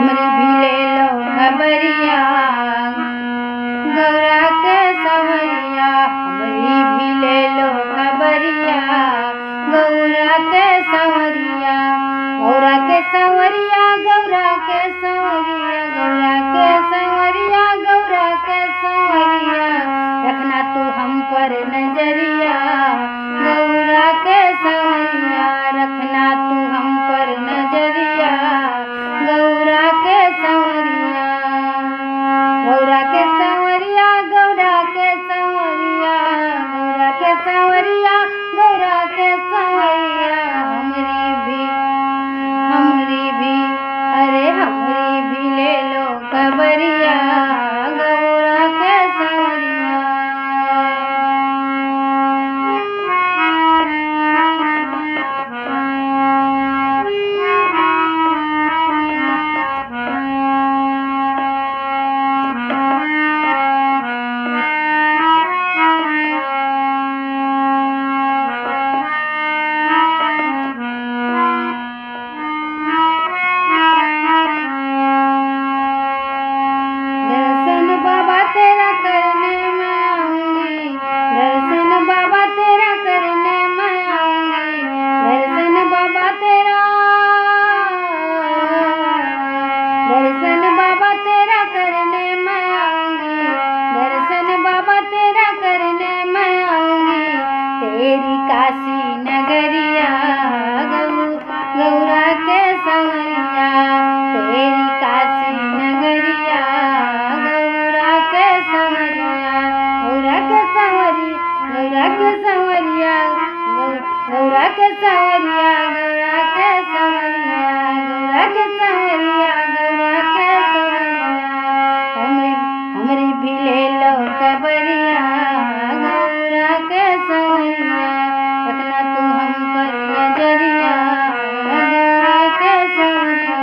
हमरी भी ले लो खबरिया गौरा के संवरिया, हमरी भी ले लो खबरिया गौरा के संवरिया। गौरा के संवरिया, गौरा के संवरिया, गौरा के संवरिया, गौरा के संवरिया, रखना तू हम पर नजरिया गौरा के संवरिया, रखना तू हम पर नजरिया गौरा के संवरिया। गौरा के संवरिया, गौरा के संवरिया, गौरा के संवरिया, गौरा के संवरिया, हमरी भी अरे हमरी भी ले लो खबरिया गौरा के संवरिया। दर्शन बाबा तेरा करने मैं आऊंगी, दर्शन बाबा तेरा करने मैं आऊंगी, दर्शन बाबा तेरा, दर्शन बाबा तेरा करने मैं आऊंगी, दर्शन बाबा तेरा करने मैं आऊंगी। तेरी काशी नगरिया गौरा के संवरिया, तेरी काशी नगरिया गौरा के संवरिया, गौरा के संवरिया, गौरा के संवरिया, गौरा के संवरिया, गौरा के संवरिया, गौरा के संवरिया, गौरा के संवरिया। हमरी भी ले लो खबरिया गौरा के संवरिया, रखना तू हम पर नजरिया गौरा के संवरिया।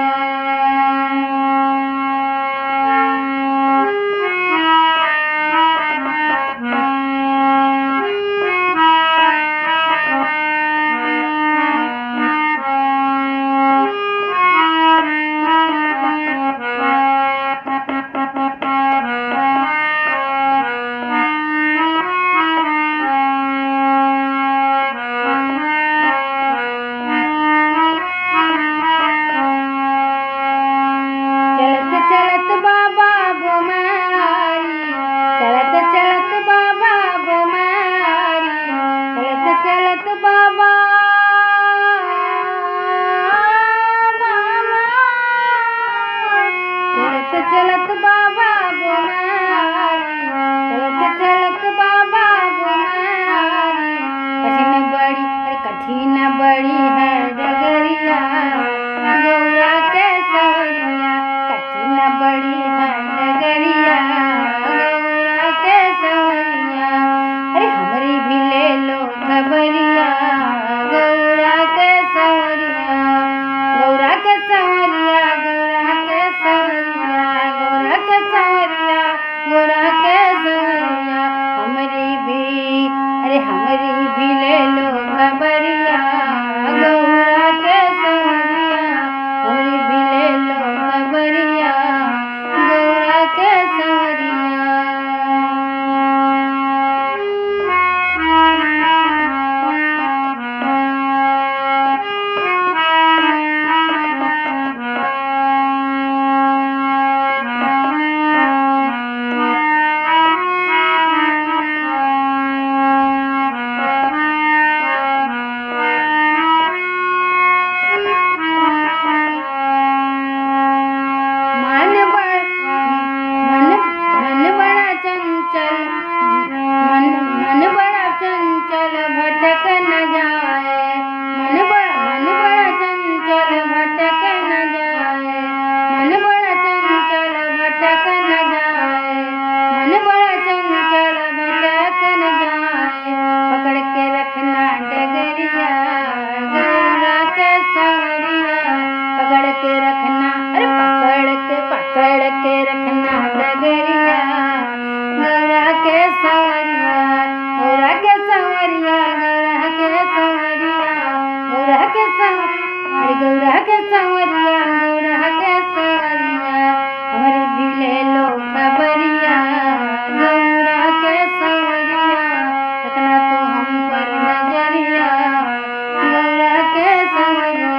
संवरिया गौरा के संवरिया गौरा के गौरा के संवरिया हमारे भी ले लो खबरिया गौरा के संवरिया रखना तू हम पर नजरिया गौरा के संवरिया।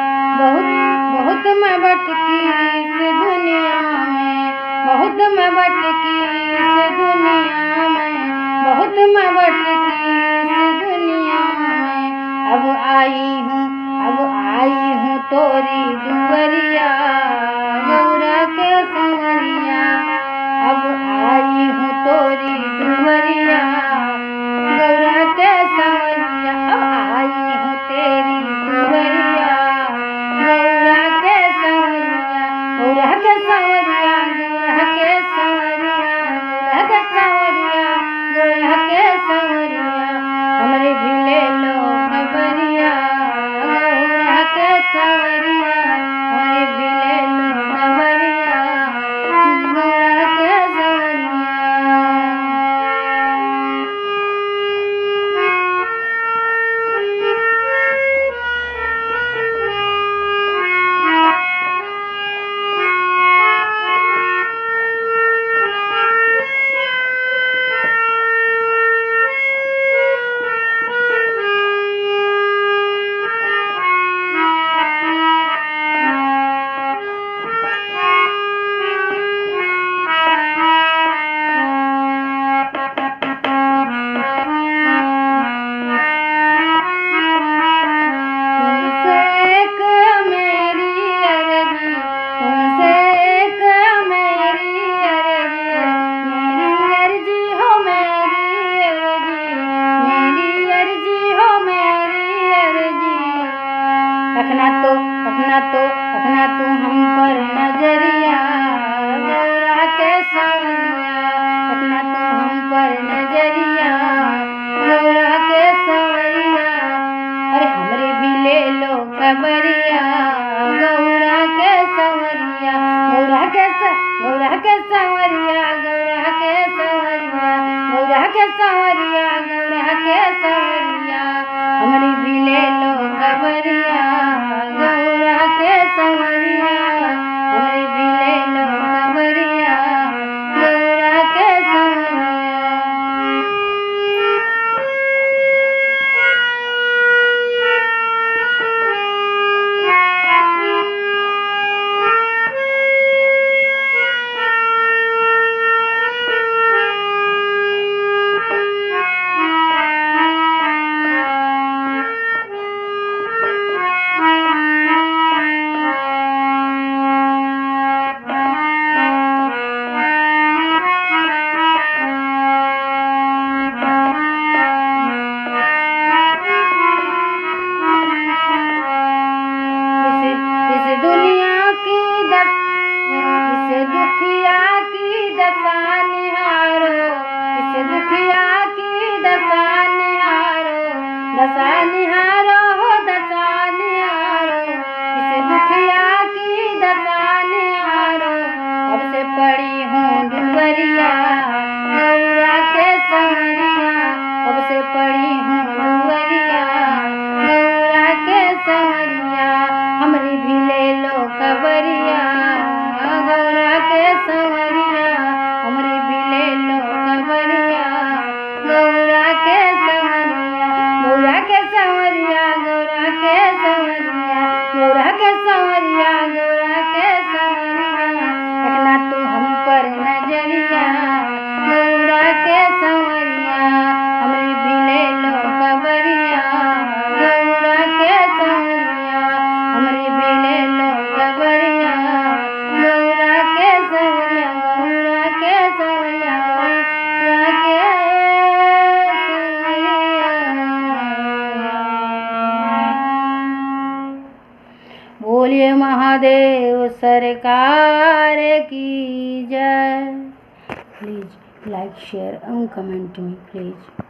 बहुत मैं भटकी इस दुनिया में बहुत मैं भटकी इस दुनिया में बहुत मैं भटकी इस दुनिया में अब आई हूँ तोरी दुवरिया गौरा के संवरिया अब आई हूँ तोरी दुवरिया गौरा के संवरिया अब आई हूँ तेरी दुवरिया गौरा के संवरिया गौरा के संवरिया गौरा के संवरिया हमरे भी ले लो खबरिया गौरा के संवरिया हमरे भी ले लो खबरिया गौरा के संवरिया। रखना तू हम पर नजरिया गौरा के संवरिया रखना तू हम पर नजरिया गौरा के संवरिया अरे हमरे भी ले लो खबरिया गौरा के संवरिया गौरा के संवरिया गौरा के संवरिया गौरा के संवरिया गौरा के संवरिया हमरे भी ले लो खबरिया गौरा के संवरिया हमरे भी ले लो खबरिया गौरा के संवरिया। इस दुखिया की दशा निहारो इस दुखिया की दशा निहारो दशा निहारो हो दशा निहारो इस दुखिया की दशा निहारो अब से पड़ी हूँ दुवरिया गौरा के संवरिया अब से पड़ी हूँ दुवरिया गौरा के संवरिया हमरी भी ले लो खबरिया गौरा के संवरिया हमरी भी ले लो खबरिया गौरा के संवरिया गौरा के संवरिया गौरा के संवरिया गौरा के संवरिया गौरा के संवरिया रखना तू हम पर नजरिया। बोलिए महादेव सरकार की जय। Please like share and comment me please.